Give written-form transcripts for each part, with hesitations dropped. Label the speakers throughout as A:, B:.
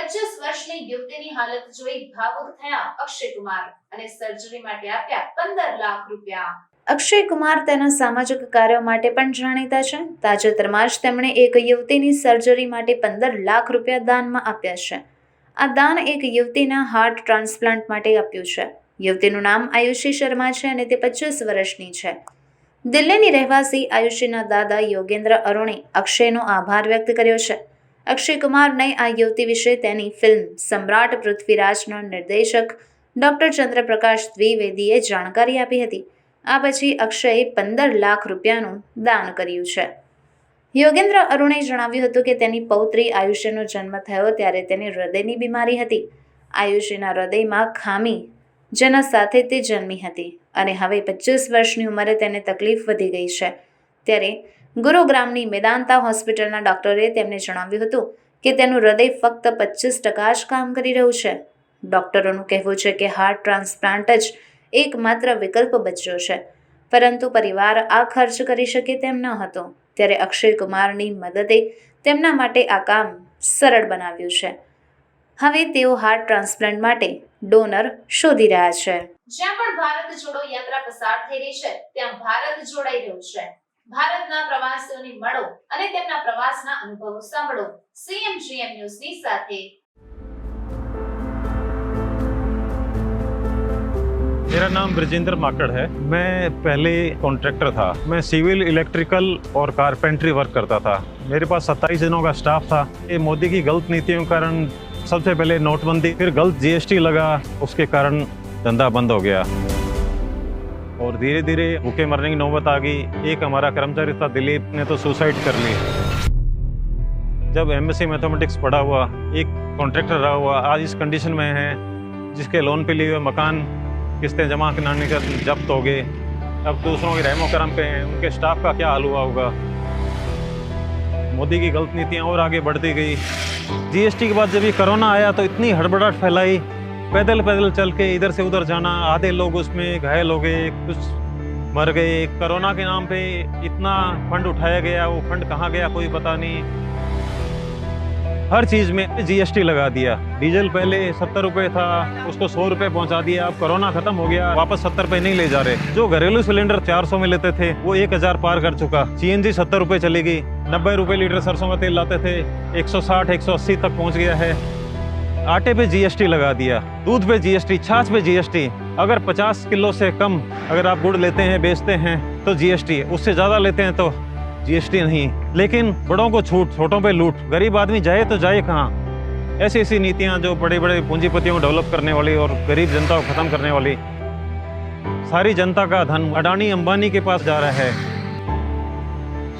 A: 25 વર્ષની યુવતીની હાલત જોઈ ભાવુક થયા અક્ષય કુમાર અને સર્જરી માટે આપ્યા 15 લાખ રૂપિયા। અક્ષય કુમાર તેના સામાજિક કાર્યો માટે પણ જાણીતા છે। તાજેતરમાં જ તેમણે એક યુવતીની સર્જરી માટે 15 લાખ રૂપિયા દાનમાં આપ્યા છે। આ દાન એક યુવતીના હાર્ટ ટ્રાન્સપ્લાન્ટ માટે આપ્યું છે। યુવતીનું નામ આયુષી શર્મા છે અને તે 25 વર્ષની છે। દિલ્હીની રહેવાસી આયુષીના દાદા યોગેન્દ્ર અરુણે અક્ષયનો આભાર વ્યક્ત કર્યો છે। અક્ષય કુમારને આ યુવતી વિશે તેની ફિલ્મ સમ્રાટ પૃથ્વીરાજના નિર્દેશક ડોક્ટર ચંદ્રપ્રકાશ દ્વિવેદીએ જાણકારી આપી હતી। આ પછી અક્ષયે 15 લાખ રૂપિયાનું દાન કર્યું છે। યોગેન્દ્ર અરુણે જણાવ્યું હતું કે તેની પૌત્રી આયુષીનો જન્મ થયો ત્યારે તેને હૃદયની બીમારી હતી। આયુષીના હૃદયમાં ખામી જેના સાથે તે જન્મી હતી અને હવે 25 વર્ષની ઉંમરે તેને તકલીફ વધી ગઈ છે। ત્યારે ગુરુગ્રામની મેદાંતા હોસ્પિટલના ડોક્ટરે તેમને જણાવ્યું હતું કે તેનું હૃદય ફક્ત 25% જ કામ કરી રહ્યું છે। ડોક્ટરોનું કહેવું છે કે હાર્ટ ટ્રાન્સપ્લાન્ટ જ એકમાત્ર વિકલ્પ બચ્યો છે, પરંતુ પરિવાર આ ખર્ચ કરી શકે તેમ ન હતો। ત્યારે અક્ષય કુમારની મદદે તેમના માટે આ કામ સરળ બનાવ્યું છે। હવે તેઓ હાર્ટ ટ્રાન્સપ્લાન્ટ માટે ડોનર શોધી રહ્યા છે। જ્યાં પણ ભારત જોડો યાત્રા પસાર થઈ રહી છે ત્યાં ભારત જોડાઈ રહ્યું છે। ભારતના પ્રવાસીઓને મળો અને તેમના પ્રવાસના અનુભવો સાંભળો। CMGM ન્યૂઝની સાથે।
B: मेरा नाम ब्रजेंद्र माकड़ है। मैं पहले कॉन्ट्रैक्टर था। मैं सिविल, इलेक्ट्रिकल और कारपेंट्री वर्क करता था। मेरे पास 27 जनों का स्टाफ था। ये मोदी की गलत नीतियों के कारण सबसे पहले नोटबंदी, फिर गलत GST लगा, उसके कारण धंधा बंद हो गया और धीरे धीरे भूखे मरने की नौबत आ गई। एक हमारा कर्मचारी था दिलीप, ने तो सुसाइड कर ली। जब MSc मैथमेटिक्स पढ़ा हुआ, एक कॉन्ट्रैक्टर रहा हुआ, आज इस कंडीशन में है जिसके लोन पे लिए हुए मकान किस्तें जमा कराने का जब्त हो गए। अब दूसरों के रहमो करम पे हैं, उनके स्टाफ का क्या हाल हुआ होगा। मोदी की गलत नीतियाँ और आगे बढ़ती गई। GST के बाद जब ये कोरोना आया तो इतनी हड़बड़ाहट फैलाई, पैदल पैदल चल के इधर से उधर जाना, आधे लोग उसमें घायल हो गए, कुछ मर गए। कोरोना के नाम पे इतना फंड उठाया गया, वो फंड कहाँ गया कोई पता नहीं। हर चीज़ में GST लगा दिया। डीजल पहले 70 रुपये था, उसको 100 रुपये पहुँचा दिया। अब कोरोना खत्म हो गया, वापस 70 रुपये नहीं ले जा रहे। जो घरेलू सिलेंडर 400 में लेते थे वो 1000 पार कर चुका। CNG 70 रुपये चली गई। 90 रुपये लीटर सरसों का तेल लाते थे, 160-180 तक पहुँच गया है। आटे पे GST लगा दिया, दूध पे GST, छाछ पे GST। अगर 50 किलो से कम अगर आप गुड़ लेते हैं, बेचते हैं तो GST, उससे ज़्यादा लेते हैं तो GST नहीं। लेकिन बड़ों को छूट, छोटों पे लूट। गरीब आदमी जाए तो जाए कहाँ। ऐसी ऐसी नीतियाँ जो बड़े बड़े पूंजीपतियों को डेवलप करने वाली और गरीब जनता को ख़त्म करने वाली। सारी जनता का धन अडानी अंबानी के पास जा रहा है।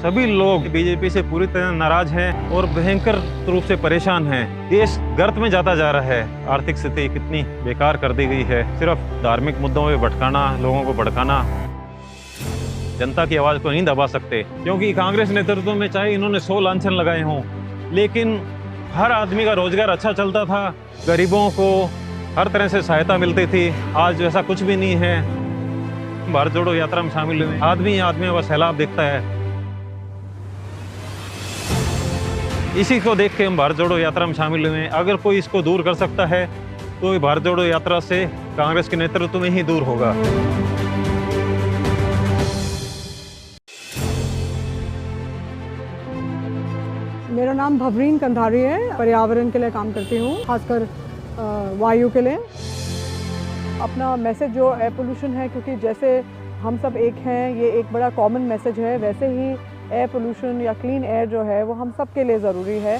B: सभी लोग BJP से पूरी तरह नाराज हैं और भयंकर रूप से परेशान हैं। देश गर्त में जाता जा रहा है। आर्थिक स्थिति कितनी बेकार कर दी गई है। सिर्फ धार्मिक मुद्दों पे भटकाना, लोगों को भड़काना, जनता की आवाज़ को नहीं दबा सकते। क्योंकि कांग्रेस नेतृत्व में चाहे इन्होंने 100 लांछन लगाए हों, लेकिन हर आदमी का रोजगार अच्छा चलता था, गरीबों को हर तरह से सहायता मिलती थी। आज वैसा कुछ भी नहीं है। भारत जोड़ो यात्रा में शामिल हुए आदमी आदमियों का सैलाब देखता है। इसी को देख के हम भारत जोड़ो यात्रा में शामिल हुए। अगर कोई इसको दूर कर सकता है तो ये भारत जोड़ो यात्रा से कांग्रेस के नेतृत्व में ही दूर होगा।
C: मेरा नाम भवरीन कंधारी है। पर्यावरण के लिए काम करती हूँ, खासकर वायु के लिए। अपना मैसेज जो एयर पोल्यूशन है, क्योंकि जैसे हम सब एक हैं, ये एक बड़ा कॉमन मैसेज है, वैसे ही एयर पोल्यूशन या क्लीन एयर जो है वो हम सब के लिए ज़रूरी है।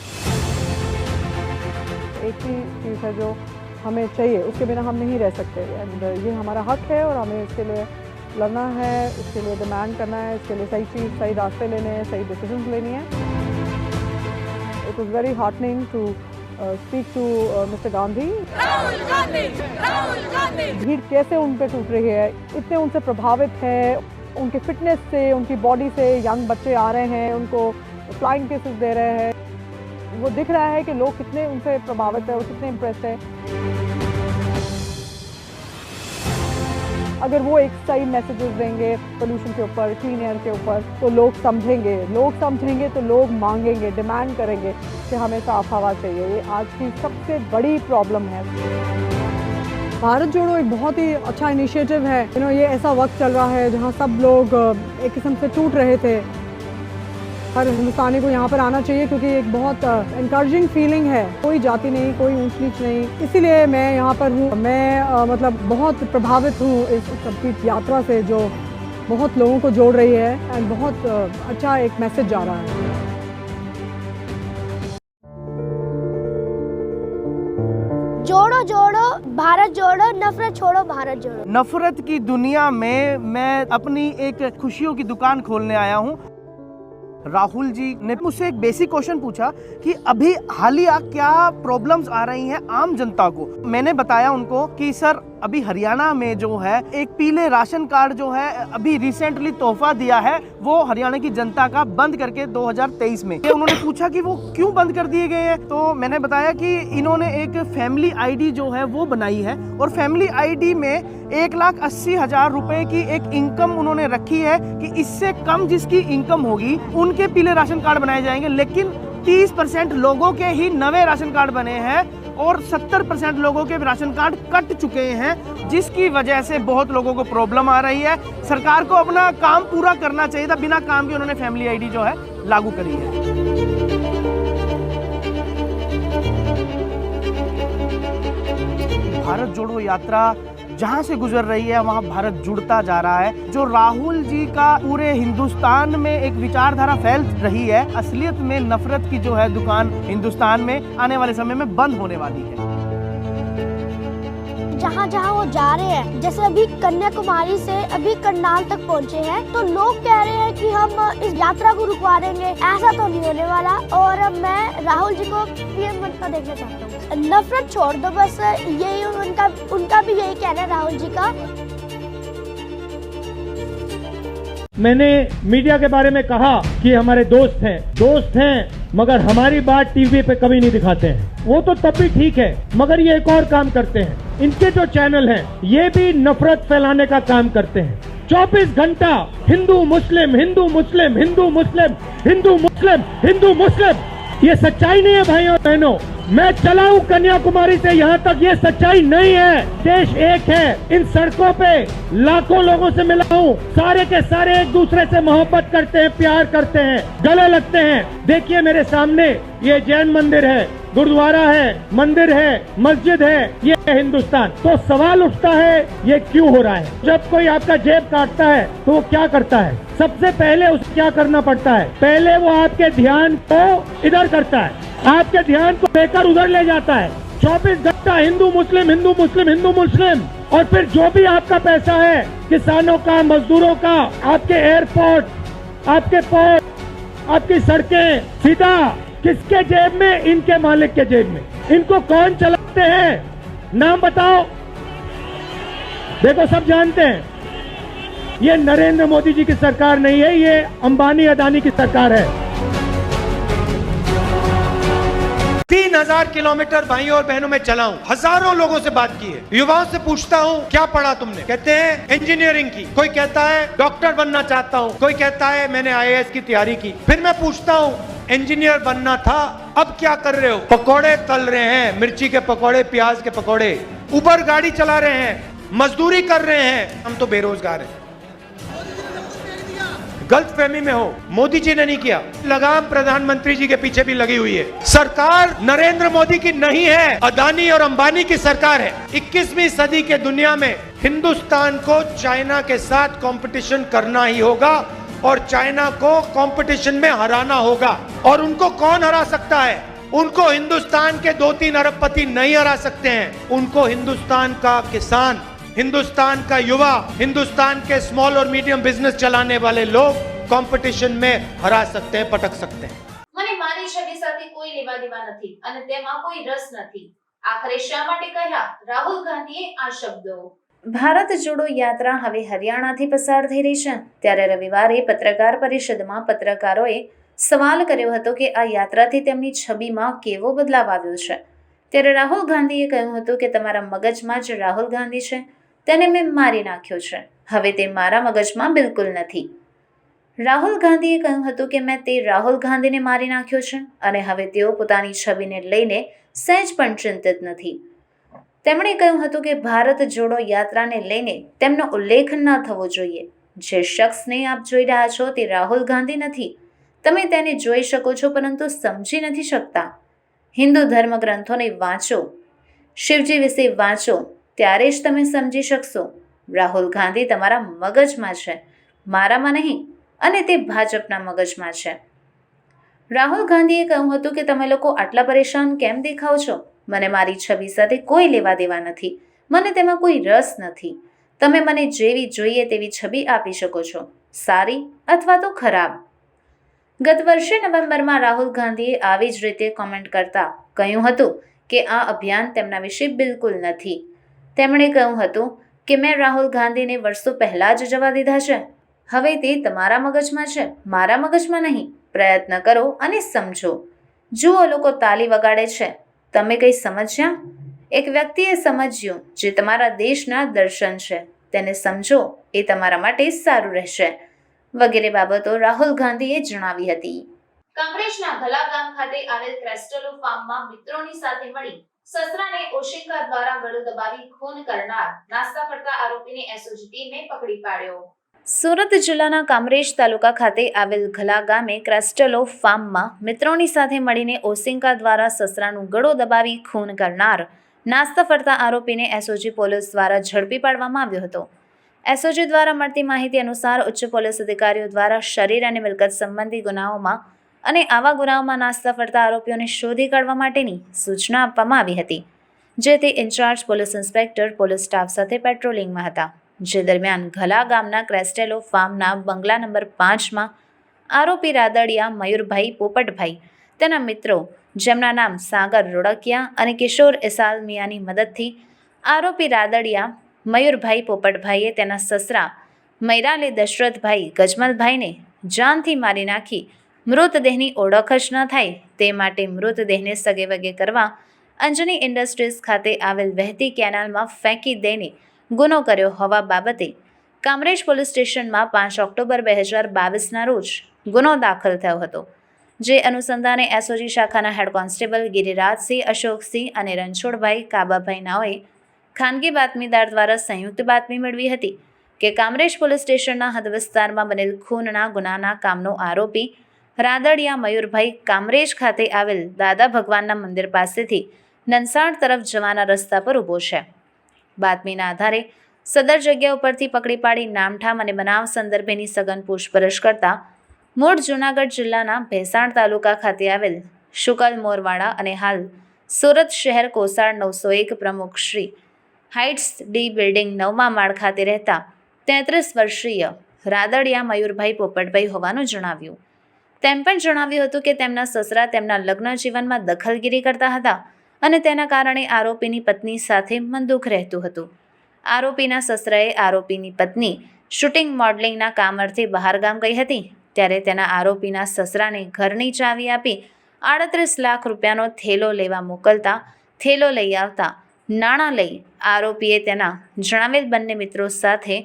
C: एक ही चीज़ है जो हमें चाहिए, उसके बिना हम नहीं रह सकते। एंड ये हमारा हक है और हमें इसके लिए लड़ना है, इसके लिए डिमांड करना है, इसके लिए सही चीज़, सही रास्ते लेने हैं, सही डिसीजंस लेनी है। It was very heartening to speak to Mr. Gandhi.
D: Rahul Gandhi, Rahul Gandhi.
C: भीड़ कैसे उन पे टूट रही है, इतने उनसे प्रभावित है, उनके फिटनेस से, उनकी बॉडी से। यंग बच्चे आ रहे हैं, उनको फ्लाइंग केसेस दे रहे हैं। वो दिख रहा है कि लोग कितने उनसे प्रभावित है और कितने इम्प्रेस्ड है। अगर वो एक सही मैसेजेस देंगे पोल्यूशन के ऊपर, क्लीन एयर के ऊपर, तो लोग समझेंगे तो लोग मांगेंगे, डिमांड करेंगे कि हमें साफ हवा चाहिए। ये आज की सबसे बड़ी प्रॉब्लम है। भारत जोड़ो एक बहुत ही अच्छा इनिशिएटिव है। ये ऐसा वक्त चल रहा है जहाँ सब लोग एक किस्म से टूट रहे थे। हर हिंदुस्तानी को यहाँ पर आना चाहिए क्योंकि एक बहुत इनकरेजिंग फीलिंग है। कोई जाति नहीं, कोई ऊंच नीच नहीं, इसीलिए मैं यहाँ पर हूँ। मैं मतलब बहुत प्रभावित हूँ इस कंप्लीट यात्रा से जो बहुत लोगों को जोड़ रही है एंड बहुत अच्छा एक मैसेज जा रहा है।
E: जोड़ो जोड़ो भारत जोड़ो, नफरत छोड़ो भारत जोड़ो।
F: नफरत की दुनिया में मैं अपनी एक खुशियों की दुकान खोलने आया हूँ। राहुल जी ने मुझसे एक बेसिक क्वेश्चन पूछा कि अभी हालिया क्या प्रॉब्लम्स आ रही हैं आम जनता को। मैंने बताया उनको कि सर अभी हरियाणा में जो है एक पीले राशन कार्ड जो है अभी रिसेंटली तोहफा दिया है, वो हरियाणा की जनता का बंद करके 2023 में। उन्होंने पूछा कि वो क्यों बंद कर दिए गए हैं, तो मैंने बताया कि इन्होंने एक फैमिली आईडी जो है वो बनाई है और फैमिली आईडी में 1,80,000 रुपए की एक इनकम उन्होंने रखी है कि इससे कम जिसकी इनकम होगी उनके पीले राशन कार्ड बनाए जाएंगे। लेकिन 30% लोगों के ही नए राशन कार्ड बने हैं और 70% लोगों के राशन कार्ड कट चुके हैं, जिसकी वजह से बहुत लोगों को प्रॉब्लम आ रही है। सरकार को अपना काम पूरा करना चाहिए था, बिना काम के उन्होंने फैमिली आईडी जो है लागू करी है। भारत जोड़ो यात्रा जहां से गुजर रही है वहां भारत जुड़ता जा रहा है। जो राहुल जी का पूरे हिंदुस्तान में एक विचारधारा फैल रही है, असलियत में नफरत की जो है दुकान हिंदुस्तान में आने वाले समय में बंद होने वाली है।
E: जहाँ जहाँ वो जा रहे हैं, जैसे अभी कन्याकुमारी से अभी करनाल तक पहुँचे हैं, तो लोग कह रहे हैं कि हम इस यात्रा को रुकवा देंगे। ऐसा तो नहीं होने वाला और मैं राहुल जी को पीएम बनता देखना चाहता हूँ। नफरत छोड़ दो, बस यही उनका भी यही कहना है राहुल जी का।
G: मैंने मीडिया के बारे में कहा कि हमारे दोस्त हैं मगर हमारी बात टीवी पे कभी नहीं दिखाते हैं। वो तो तब भी ठीक है, मगर ये एक और काम करते हैं। इनके जो चैनल हैं ये भी नफरत फैलाने का काम करते हैं। 24 घंटा हिंदू मुस्लिम, हिंदू मुस्लिम, हिंदू मुस्लिम, हिंदू मुस्लिम, हिंदू मुस्लिम। ये सच्चाई नहीं है भाइयों और बहनों। मैं चला हूं कन्याकुमारी से यहाँ तक, ये सच्चाई नहीं है। देश एक है। इन सड़कों पे लाखों लोगों से मिला हूँ, सारे के सारे एक दूसरे से मोहब्बत करते हैं, प्यार करते हैं, गले लगते हैं। देखिए मेरे सामने ये जैन मंदिर है, गुरुद्वारा है, मंदिर है, मस्जिद है, ये है हिंदुस्तान। तो सवाल उठता है ये क्यों हो रहा है? जब कोई आपका जेब काटता है तो वो क्या करता है? सबसे पहले उसे क्या करना पड़ता है? पहले वो आपके ध्यान को इधर करता है, आपके ध्यान को लेकर उधर ले जाता है। 24 घंटा हिंदू मुस्लिम, हिंदू मुस्लिम, हिंदू मुस्लिम। और फिर जो भी आपका पैसा है, किसानों का, मजदूरों का, आपके एयरपोर्ट, आपके पोर्ट, आपकी सड़कें, सीधा किसके जेब में? इनके मालिक के जेब में। इनको कौन चलाते हैं? नाम बताओ। देखो सब जानते हैं ये नरेंद्र मोदी जी की सरकार नहीं है, ये अंबानी अदानी की सरकार है।
H: 3000 किलोमीटर भाइयों और बहनों में चला हूँ, हजारों लोगों से बात की है। युवाओं से पूछता हूँ क्या पढ़ा तुमने, कहते हैं इंजीनियरिंग की, कोई कहता है डॉक्टर बनना चाहता हूँ, कोई कहता है मैंने IAS की तैयारी की। फिर मैं पूछता हूँ इंजीनियर बनना था, अब क्या कर रहे हो? पकोड़े तल रहे हैं, मिर्ची के पकोड़े, प्याज के पकोड़े, उबर गाड़ी चला रहे हैं, मजदूरी कर रहे हैं। हम तो बेरोजगार हैं। गलतफहमी में हो, मोदी जी ने नहीं किया, लगाम प्रधानमंत्री जी के पीछे भी लगी हुई है। सरकार नरेंद्र मोदी की नहीं है, अदानी और अंबानी की सरकार है। 21वीं सदी के दुनिया में हिंदुस्तान को चाइना के साथ कंपटीशन करना ही होगा और चाइना को कंपटीशन में हराना होगा। और उनको कौन हरा सकता है? उनको हिंदुस्तान के 2-3 अरबपति नहीं हरा सकते हैं। उनको हिंदुस्तान का किसान, हिंदुस्तान का युवा, हिंदुस्तान के स्मॉल और मीडियम बिजनेस चलाने वाले लोग कंपटीशन में हरा सकते हैं, पटक सकते हैं।
A: મને મારી છબી સાથે કોઈ લેવા દેવા નથી અને તેમાં કોઈ રસ નથી। આખરે શા માટે કહ્યા રાહુલ ગાંધીએ આ શબ્દો? ભારત જોડો યાત્રા હવે હરિયાણાથી પસાર થઈ રહી છે, ત્યારે રવિવારે પત્રકાર પરિષદમાં પત્રકારોએ સવાલ કર્યો હતો કે આ યાત્રાથી તેમની છબીમાં કેવો બદલાવ આવ્યો છે। ત્યારે રાહુલ ગાંધીએ કહ્યું હતું કે તમારા મગજમાં જ રાહુલ ગાંધી છે, તેને મેં મારી નાખ્યો છે. હવે તે મારા મગજમાં બિલકુલ નથી. રાહુલ ગાંધીએ કહ્યું હતું કે મેં તે રાહુલ ગાંધીને મારી નાખ્યો છે અને હવે તેઓ પોતાની છબીને લઈને સહેજ પણ ચિંતિત નથી. તેમણે કહ્યું હતું કે ભારત જોડો યાત્રાને લઈને તેમનો ઉલ્લેખ ન થવો જોઈએ. જે શખ્સને આપ જોઈ રહ્યા છો તે રાહુલ ગાંધી નથી. તમે તેને જોઈ શકો છો પરંતુ સમજી નથી શકતા. હિન્દુ ધર્મ ગ્રંથોને વાંચો, શિવજી વિશે વાંચો, ત્યારે જ તમે સમજી શકશો. રાહુલ ગાંધી તમારા મગજમાં છે, મારામાં નહીં, અને તે ભાજપના મગજમાં છે. રાહુલ ગાંધીએ કહ્યું હતું કે તમે લોકો આટલા પરેશાન કેમ દેખાવ છો? મને મારી છબી સાથે કોઈ લેવા દેવા નથી. મને તેમાં કોઈ રસ નથી. તમે મને જેવી જોઈએ તેવી છબી આપી શકો છો, સારી અથવા તો ખરાબ. ગત વર્ષે નવેમ્બરમાં રાહુલ ગાંધીએ આવી જ રીતે કોમેન્ટ કરતા કહ્યું હતું કે આ અભિયાન તેમના વિશે બિલકુલ નથી. તેમણે કહ્યું હતું કે મેં રાહુલ ગાંધીને વર્ષો પહેલાં જ જવા દીધા છે. હવે તે તમારા મગજમાં છે, મારા મગજમાં નહીં. પ્રયત્ન કરો અને સમજો. જુઓ, લોકો તાલી વગાડે છે. તમે કંઈ સમજ્યા? એક વ્યક્તિએ સમજ્યું જે તમારા દેશના દર્શન છે. તેને સમજો, એ તમારા માટે સારું રહેશે. વગેરે બાબતો રાહુલ ગાંધીએ જણાવી હતી. કાંકરેજના ભલા ગામ ખાતે આવેલ ક્રેસ્ટલો ફાર્મમાં મિત્રોની સાથે મળી સસરાને ઓશિકા દ્વારા ગળું દબાવી ખૂન કરનાર નાસ્તા ફરતા આરોપીને એસઓજી ટીમે પકડી પાડ્યો. સુરત જિલ્લાના કામરેજ તાલુકા ખાતે આવેલ ઘલા ગામે ક્રેસ્ટલો ફાર્મમાં મિત્રોની સાથે મળીને ઓશિકા દ્વારા સસરાનું ગળું દબાવી ખૂન કરનાર નાસ્તા ફરતા આરોપીને એસઓજી પોલીસ દ્વારા ઝડપી પાડવામાં આવ્યો હતો. એસઓજી દ્વારા મળતી માહિતી અનુસાર ઉચ્ચ પોલીસ અધિકારીઓ દ્વારા શરીર અને મિલકત સંબંધી ગુનાઓમાં અને આવા ગુનાઓમાં નાસ્તા ફરતા આરોપીઓને શોધી કાઢવા માટેની સૂચના આપવામાં આવી હતી. જે તે incharge police inspector police staff સાથે પેટ્રોલિંગમાં હતા. જે દરમિયાન ઘલા ગામના ક્રેસ્ટેલો ફાર્મના બંગલા નંબર 5માં આરોપી રાદડિયા મયુરભાઈ પોપટભાઈ તેના મિત્રો જેમના નામ સાગર રોડકિયા અને કિશોર ઇસાલ મિયાની મદદથી આરોપી રાદડિયા મયુરભાઈ પોપટભાઈએ તેના સસરા મૈરાલે દશરથભાઈ ગજમલભાઈને જાનથી મારી નાખી મૃતદેહની ઓળખ જ ન થાય તે માટે મૃતદેહને સગેવગે કરવા અંજની ઇન્ડસ્ટ્રીઝ ખાતે આવેલ વહેતી કેનાલમાં ફેંકી દઈને ગુનો કર્યો હોવા બાબતે કામરેજ પોલીસ સ્ટેશનમાં 5 ઓક્ટોબર 2022ના રોજ ગુનો દાખલ થયો હતો. જે અનુસંધાને એસઓજી શાખાના હેડ કોન્સ્ટેબલ ગિરિરાજસિંહ, અશોકસિંહ અને રણછોડભાઈ કાબાભાઈ નાઓએ ખાનગી બાતમીદાર દ્વારા સંયુક્ત બાતમી મેળવી હતી કે કામરેજ પોલીસ સ્ટેશનના હદ વિસ્તારમાં બનેલ ખૂનના ગુનાના કામનો આરોપી રાદડિયા મયુરભાઈ કામરેજ ખાતે આવેલ દાદા ભગવાનના મંદિર પાસેથી નનસાડ તરફ જવાના રસ્તા પર ઊભો છે. બાતમીના આધારે સદર જગ્યા ઉપરથી પકડી પાડી નામઠામ અને બનાવ સંદર્ભેની સઘન પૂછપરછ કરતા મૂળ જૂનાગઢ જિલ્લાના ભેસાણ તાલુકા ખાતે આવેલ શુકલ મોરવાડા અને હાલ સુરત શહેર કોસાડ 901 પ્રમુખ શ્રી હાઇટ્સ ડી બિલ્ડિંગ 9મા માળ ખાતે રહેતા 33 વર્ષીય રાદડિયા મયુરભાઈ પોપટભાઈ હોવાનું જણાવ્યું. તેમ પણ જણાવ્યું હતું કે તેમના સસરા તેમના લગ્ન જીવનમાં દખલગીરી કરતા હતા અને તેના કારણે આરોપીની પત્ની સાથે મનદુખ રહેતું હતું. આરોપીના સસરાએ આરોપીની પત્ની શૂટિંગ મોડલિંગના કામ અર્થે બહારગામ ગઈ હતી ત્યારે તેના આરોપીના સસરાને ઘરની ચાવી આપી 38 લાખ રૂપિયાનો થેલો લેવા મોકલતા થેલો લઈ આવતા નાણાં લઈ આરોપીએ તેના જણાવેલ બંને મિત્રો સાથે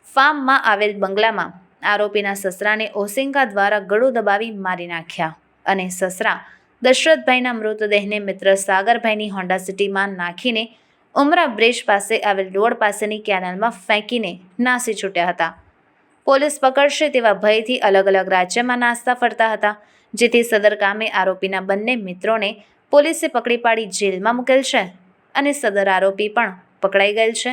A: ફાર્મમાં આવેલ બંગલામાં આરોપીના સસરાને ઓશિકા દ્વારા ગળું દબાવી મારી નાખ્યા અને સસરા દશરથભાઈના મૃતદેહને મિત્ર સાગરભાઈની હોન્ડા સિટીમાં નાખીને ઉમરા બ્રિજ પાસે આવેલ રોડ પાસેની કેનાલમાં ફેંકીને નાસી છૂટ્યા હતા. પોલીસ પકડશે તેવા ભયથી અલગ અલગ રાજ્યમાં નાસ્તા ફરતા હતા. જેથી સદર કામે આરોપીના બંને મિત્રોને પોલીસે પકડી પાડી જેલમાં મૂકેલ છે અને સદર આરોપી પણ પકડાઈ ગયેલ છે.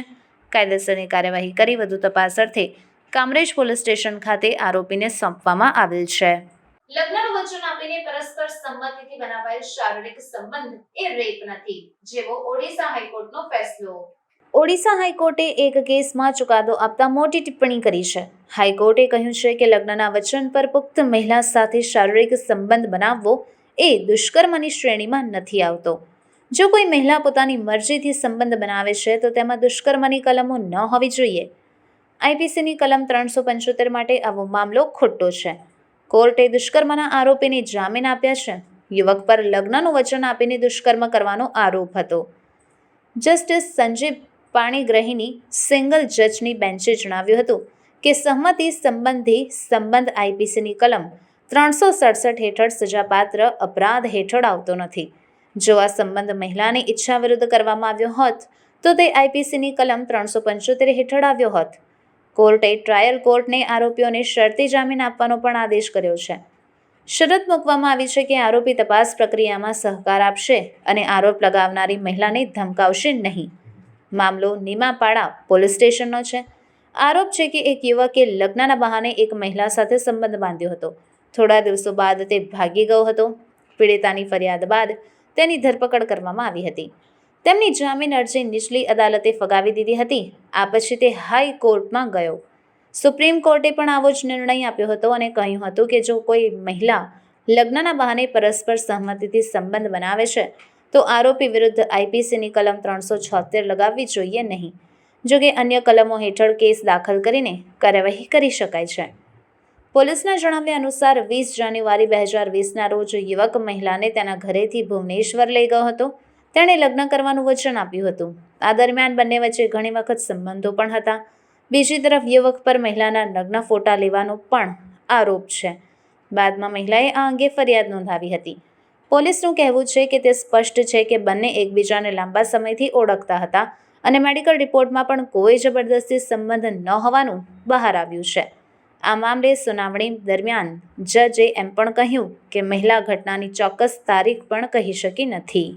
A: કાયદેસરની કાર્યવાહી કરી વધુ તપાસ અર્થે કામરેજ પોલીસ સ્ટેશન ખાતે આરોપીને સોંપવામાં આવેલ છે. લગ્નનું વચન આપીને પરસ્પર સંમતિથી બનાવાયેલ શારીરિક સંબંધ એ રેપ નથી, જેવો ઓડિશા હાઈકોર્ટનો ફેસલો. ઓડિશા હાઈકોર્ટે એક કેસમાં ચુકાદો આપતા મોટી ટિપ્પણી કરી છે. હાઈકોર્ટે કહ્યું છે કે લગ્નના વચન પર પુખ્ત મહિલા સાથે શારીરિક સંબંધ બનાવવો એ દુષ્કર્મની શ્રેણીમાં નથી આવતો. જો કોઈ મહિલા પોતાની મરજીથી સંબંધ બનાવે છે તો તેમાં દુષ્કર્મની કલમો ન હોવી જોઈએ. આઈપીસીની કલમ 375 માટે આવો મામલો ખોટો છે. કોર્ટે દુષ્કર્મના આરોપીને જામીન આપ્યા છે. યુવક પર લગ્નનું વચન આપીને દુષ્કર્મ કરવાનો આરોપ હતો. જસ્ટિસ સંજીવ પાણીગ્રહીની સિંગલ જજની બેન્ચે જણાવ્યું હતું કે સહમતિ સંબંધી સંબંધ આઈપીસીની કલમ 367 હેઠળ સજાપાત્ર અપરાધ હેઠળ આવતો નથી. જો આ સંબંધ મહિલાની ઈચ્છા વિરુદ્ધ કરવામાં આવ્યો હોત તો તે આઈપીસીની કલમ 375 હેઠળ આવ્યો હોત. કોર્ટે ટ્રાયલ કોર્ટને આરોપીઓને શરતી જામીન આપવાનો પણ આદેશ કર્યો છે. શરત મૂકવામાં આવી છે કે આરોપી તપાસ પ્રક્રિયામાં સહકાર આપશે અને આરોપ લગાવનારી મહિલાને ધમકાવશે નહીં. મામલો નીમાપાડા પોલીસ સ્ટેશનનો છે. આરોપ છે કે એક યુવકે લગ્નના બહાને એક મહિલા સાથે સંબંધ બાંધ્યો હતો. થોડા દિવસો બાદ તે ભાગી ગયો હતો. પીડિતાની ફરિયાદ બાદ તેની ધરપકડ કરવામાં આવી હતી. તેમની જામીન અરજી નીચલી અદાલતે ફગાવી દીધી હતી. આ પછી તે હાઈકોર્ટમાં ગયો. સુપ્રીમ કોર્ટે પણ આવો જ નિર્ણય આપ્યો હતો અને કહ્યું હતું કે જો કોઈ મહિલા લગ્નના બહાને પરસ્પર સહમતિથી સંબંધ બનાવે છે તો આરોપી વિરુદ્ધ આઈપીસીની કલમ 376 લગાવવી જોઈએ નહીં. જોકે અન્ય કલમો હેઠળ કેસ દાખલ કરીને કાર્યવાહી કરી શકાય છે. પોલીસના જણાવ્યા અનુસાર 20 જાન્યુઆરી 2020ના રોજ યુવક મહિલાને તેના ઘરેથી ભુવનેશ્વર લઈ ગયો હતો. તેણે લગ્ન કરવાનું વચન આપ્યું હતું. આ દરમિયાન બંને વચ્ચે ઘણી વખત સંબંધો પણ હતા. બીજી તરફ યુવક પર મહિલાના નગ્ન ફોટા લેવાનો પણ આરોપ છે. બાદમાં મહિલાએ આ અંગે ફરિયાદ નોંધાવી હતી. પોલીસનું કહેવું છે કે તે સ્પષ્ટ છે કે બંને એકબીજાને લાંબા સમયથી ઓળખતા હતા અને મેડિકલ રિપોર્ટમાં પણ કોઈ જબરદસ્તી સંબંધ ન હોવાનું બહાર આવ્યું છે. આ મામલે સુનાવણી દરમિયાન જજે એમ પણ કહ્યું કે મહિલા ઘટનાની ચોક્કસ તારીખ પણ કહી શકી નથી.